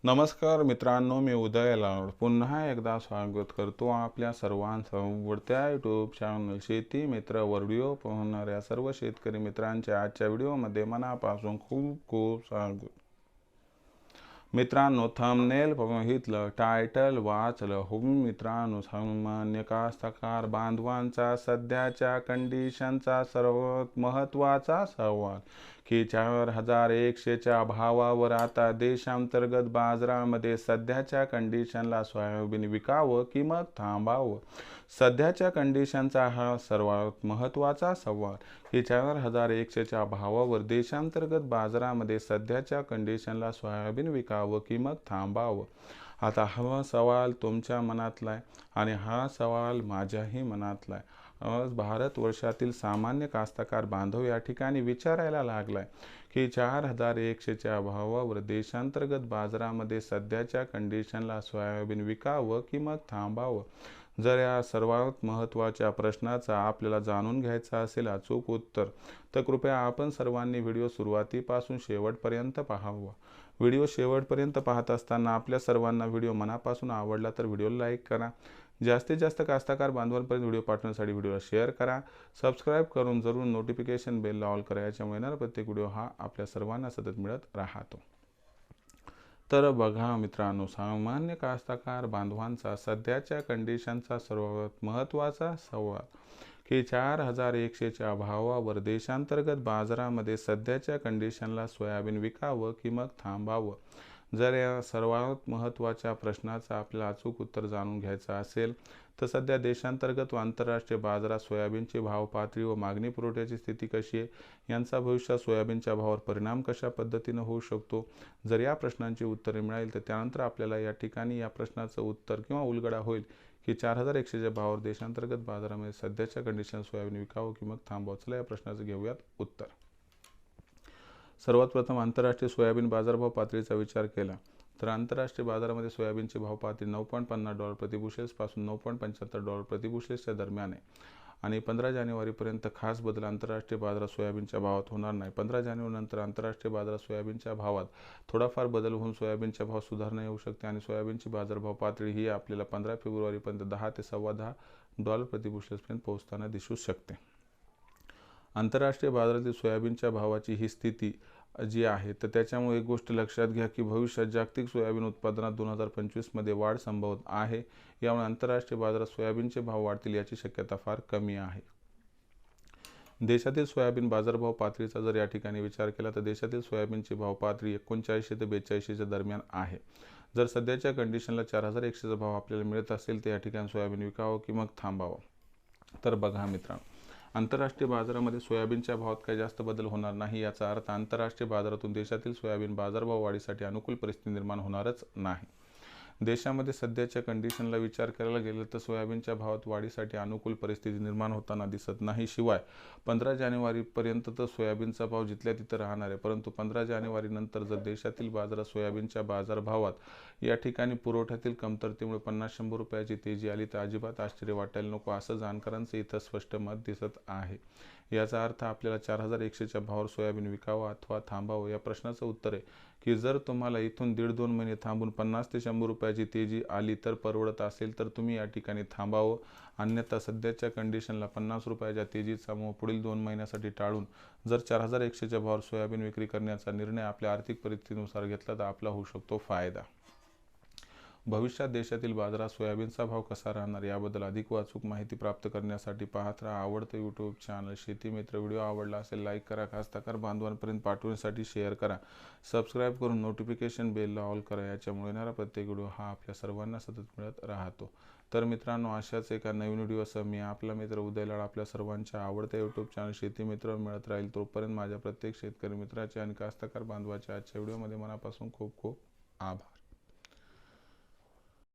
नमस्कार मित्रांनो, मी उदय लाड पुन्हा एकदा स्वागत करतो आपल्या सर्वांचं आवडत्या यूट्यूब चॅनल शेती मित्र व्हिडिओ पाहणाऱ्या सर्व शेतकरी मित्रांच्या आजच्या व्हिडिओमध्ये मनापासून खूप खूप स्वागत. मित्रांनो, थंबनेल बघितलं, टायटल वाचलं हो मित्रांनो, सामान्य कास्तकार बांधवांचा सध्याच्या कंडिशनचा सर्वात महत्त्वाचा सवाल की 4100च्या भावावर आता देशांतर्गत बाजारामध्ये सध्याच्या कंडिशनला सोयाबीन विकावं की मग थांबावं. सध्याच्या कंडिशनचा हा सर्वात महत्त्वाचा सवाल की 4100च्या भावावर देशांतर्गत बाजारामध्ये सध्याच्या कंडिशनला सोयाबीन विकावं की मग थांबावं. आता हा सवाल तुमच्या मनातला आहे आणि हा सवाल माझ्याही मनातला आहे. आज भारतवर्षातील सामान्य कास्तकार बांधव या ठिकाणी विचारायला लागलाय की 4100च्या भावावर देशांतर्गत बाजारामध्ये सध्याच्या कंडिशनला सोयाबीन विकावं की मग थांबावं. जर या सर्वात महत्त्वाच्या प्रश्नाचा आपल्याला जाणून घ्यायचा असेल अचूक उत्तर, तर कृपया आपण सर्वांनी व्हिडिओ सुरुवातीपासून शेवटपर्यंत पाहावा. व्हिडिओ शेवटपर्यंत पाहत असताना आपल्या सर्वांना व्हिडिओ मनापासून आवडला तर व्हिडिओला लाईक करा. जास्तीत जास्त कास्तकार बांधवांपर्यंत व्हिडिओ पाठवण्यासाठी व्हिडिओला शेअर करा. सबस्क्राईब करून जरूर नोटिफिकेशन बेलला ऑल करा. याच्यामुळे येणारा प्रत्येक व्हिडिओ हा आपल्या सर्वांना सतत मिळत राहतो. तर बघा मित्रांनो, सामान्य कास्तकार बांधवांचा सध्याच्या कंडिशनचा सर्वात महत्त्वाचा सवाल की 4100च्या भावावर देशांतर्गत बाजारामध्ये सध्याच्या कंडिशनला सोयाबीन विकावं की मग थांबावं. जर या सर्वात महत्त्वाच्या प्रश्नाचं आपल्याला अचूक उत्तर जाणून घ्यायचं असेल तर सध्या देशांतर्गत व आंतरराष्ट्रीय बाजारात सोयाबीनची भाव पातळी व मागणी पुरवठ्याची स्थिती कशी आहे, यांचा भविष्यात सोयाबीनच्या भावावर परिणाम कशा पद्धतीनं होऊ शकतो. जर या प्रश्नांची उत्तरे मिळाली तर त्यानंतर आपल्याला या ठिकाणी या प्रश्नाचं उत्तर किंवा उलगडा होईल की 4100च्या भावावर देशांतर्गत बाजारामध्ये सध्याच्या कंडिशन सोयाबीन विकावं की मग थांबावं. चला या प्रश्नाचं घेऊयात उत्तर. सर्वात प्रथम आंतरराष्ट्रीय सोयाबीन बाजारभाव पातळीचा विचार केला तर आंतरराष्ट्रीय बाजारामध्ये सोयाबीनची भाव पातळी $9.50 प्रति बुशेल्सपासून $9.75 प्रति बुशेल्सच्या दरम्यान आहे आणि 15 जानेवारीपर्यंत खास बदल आंतरराष्ट्रीय बाजारात सोयाबीनच्या भावात होणार नाही. 15 जानेवारीनंतर आंतरराष्ट्रीय बाजारात सोयाबीनच्या भावात थोडाफार बदल होऊन सोयाबीनच्या भावात सुधारणा येऊ शकते आणि सोयाबीनची बाजारभाव पातळी ही आपल्याला 15 फेब्रुवारीपर्यंत 10 ते $10.25 प्रति बुशेल्सपर्यंत पोहोचताना दिसू शकते. आंतरराष्ट्रीय बाजारातील सोयाबीनच्या भावाची ही स्थिती जी आहे तर त्याच्यामुळे एक गोष्ट लक्षात घ्या की भविष्यात जागतिक सोयाबीन उत्पादनात 2025मध्ये वाढ संभवत आहे. यामुळे आंतरराष्ट्रीय बाजारात सोयाबीनचे भाव वाढतील याची शक्यता फार कमी आहे. देशातील सोयाबीन बाजारभाव पातळीचा जर या ठिकाणी विचार केला तर देशातील सोयाबीनची भाव पातळी 39 ते 42च्या दरम्यान आहे. जर सध्याच्या कंडिशनला 4100चा भाव आपल्याला मिळत असेल तर या ठिकाणी सोयाबीन विकावं की मग थांबावं. तर बघा मित्रांनो, आंतरराष्ट्रीय बाजारामध्ये सोयाबीनच्या भावात काही जास्त बदल होणार नाही. याचा अर्थ आंतरराष्ट्रीय बाजारातून देशातील सोयाबीन बाजारभाव वाढीसाठी अनुकूल परिस्थिती निर्माण होणारच नाही. देशामध्ये सध्याच्या कंडिशनला विचार करायला गेलं तर सोयाबीनच्या भावात वाढीसाठी अनुकूल परिस्थिती निर्माण होताना दिसत नाही. शिवाय 15 जानेवारीपर्यंत तर सोयाबीनचा भाव जिथल्या तिथं राहणार आहे, परंतु 15 जानेवारीनंतर जर देशातील बाजारात सोयाबीनच्या बाजारभावात या ठिकाणी पुरवठ्यातील कमतरतेमुळे 50-100 रुपयाची तेजी आली तर अजिबात आश्चर्य वाटायला नको, असं जाणकारांचं इथं स्पष्ट मत दिसत आहे. याचा अर्थ आपल्याला 4100च्या भावावर सोयाबीन विकावं अथवा थांबावं. या प्रश्नाचं उत्तर आहे की जर तुम्हाला इथून 1.5-2 महिने थांबून 50 ते 100 रुपयाची तेजी आली तर परवडत असेल तर तुम्ही या ठिकाणी थांबावं. अन्यथा सध्याच्या कंडिशनला 50 रुपयाच्या तेजीचा मोह पुढील 2 महिन्यासाठी टाळून जर 4100च्या भावावर सोयाबीन विक्री करण्याचा निर्णय आपल्या आर्थिक परिस्थितीनुसार घेतला तर आपला होऊ शकतो फायदा. भविष्यात देशातील बाजारात सोयाबीनचा भाव कसा राहणार याबद्दल अधिक व अचूक माहिती प्राप्त करण्यासाठी पाहत राहा आवडतं यूट्यूब चॅनल शेती मित्र. व्हिडिओ आवडला असेल लाईक करा, कास्तकार बांधवांपर्यंत पाठवण्यासाठी शेअर करा, सबस्क्राईब करून नोटिफिकेशन बेलला ऑल करा. याच्यामुळे येणारा प्रत्येक व्हिडिओ हा आपल्या सर्वांना सतत मिळत राहतो. तर मित्रांनो, अशाच एका नवीन व्हिडिओसह मी आपला मित्र उदय लाड आपल्या सर्वांच्या आवडत्या यूट्यूब चॅनल शेती मित्र मिळत राहील. तोपर्यंत माझ्या प्रत्येक शेतकरी मित्राचे आणि कास्तकार बांधवाच्या आजच्या व्हिडिओमध्ये मनापासून खूप खूप आभार.